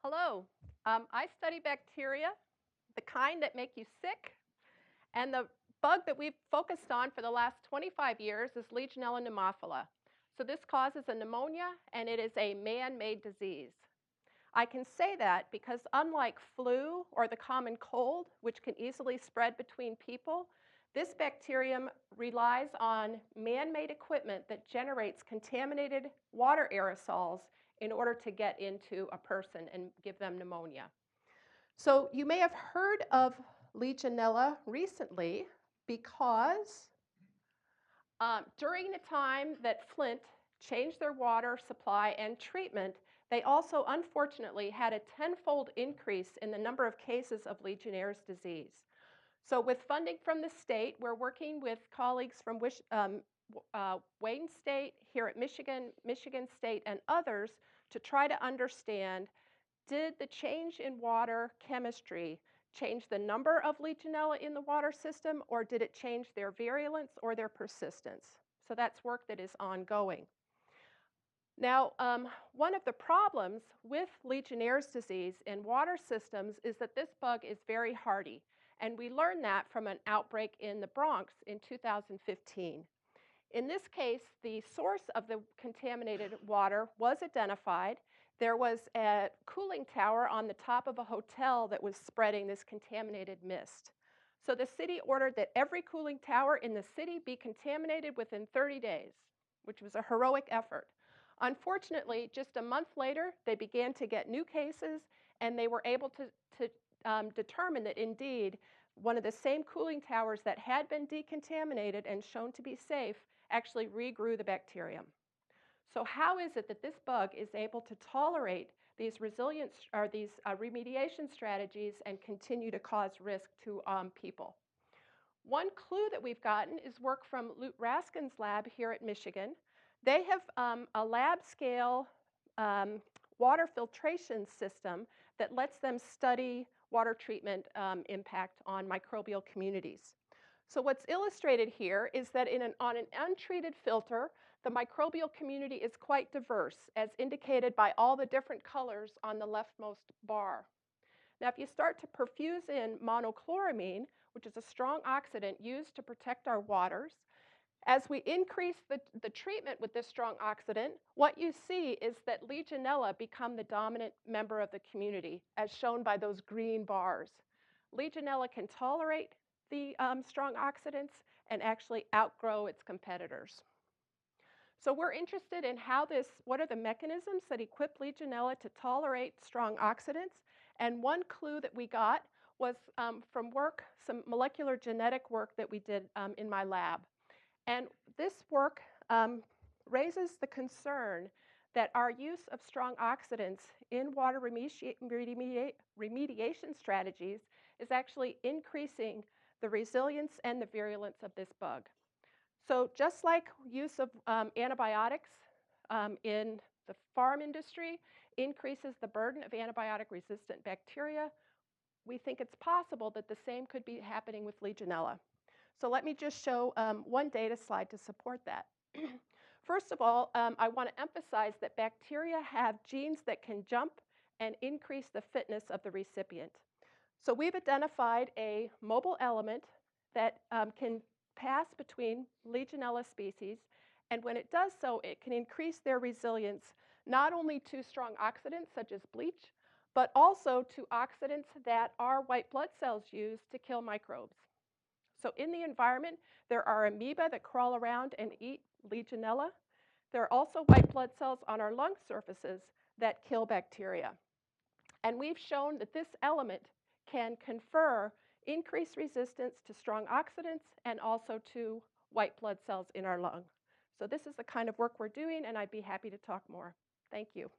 Hello. I study bacteria, the kind that make you sick, and the bug that we've focused on for the last 25 years is Legionella pneumophila. So this causes a pneumonia, and it is a man-made disease. I can say that because unlike flu or the common cold, which can easily spread between people, this bacterium relies on man-made equipment that generates contaminated water aerosols in order to get into a person and give them pneumonia. So you may have heard of Legionella recently because during the time that Flint changed their water supply and treatment, they also unfortunately had a tenfold increase in the number of cases of Legionnaires disease. So with funding from the state, we're working with colleagues from Wayne State, here at Michigan State, and others to try to understand, did the change in water chemistry change the number of Legionella in the water system, or did it change their virulence or their persistence? So that's work that is ongoing. Now, one of the problems with Legionnaires disease in water systems is that this bug is very hardy, and we learned that from an outbreak in the Bronx in 2015. In this case, the source of the contaminated water was identified. There was a cooling tower on the top of a hotel that was spreading this contaminated mist. So the city ordered that every cooling tower in the city be contaminated within 30 days, which was a heroic effort. Unfortunately, just a month later, they began to get new cases, and they were able to determine that indeed one of the same cooling towers that had been decontaminated and shown to be safe actually regrew the bacterium. So how is it that this bug is able to tolerate these resilience or these remediation strategies and continue to cause risk to people? One clue that we've gotten is work from Lute Raskin's lab here at Michigan. They have a lab scale water filtration system that lets them study water treatment impact on microbial communities. So what's illustrated here is that on an untreated filter, the microbial community is quite diverse, as indicated by all the different colors on the leftmost bar. Now, if you start to perfuse in monochloramine, which is a strong oxidant used to protect our waters, as we increase the treatment with this strong oxidant, what you see is that Legionella become the dominant member of the community, as shown by those green bars. Legionella can tolerate the strong oxidants and actually outgrow its competitors. So we're interested in what are the mechanisms that equip Legionella to tolerate strong oxidants? And one clue that we got was from some molecular genetic work that we did in my lab. And this work raises the concern that our use of strong oxidants in water remediation strategies is actually increasing the resilience and the virulence of this bug. So just like use of antibiotics in the farm industry increases the burden of antibiotic-resistant bacteria, we think it's possible that the same could be happening with Legionella. So let me just show one data slide to support that. First of all, I want to emphasize that bacteria have genes that can jump and increase the fitness of the recipient. So we've identified a mobile element that can pass between Legionella species, and when it does so, it can increase their resilience not only to strong oxidants such as bleach, but also to oxidants that our white blood cells use to kill microbes. So in the environment, there are amoeba that crawl around and eat Legionella. There are also white blood cells on our lung surfaces that kill bacteria. And we've shown that this element can confer increased resistance to strong oxidants and also to white blood cells in our lung. So this is the kind of work we're doing, and I'd be happy to talk more. Thank you.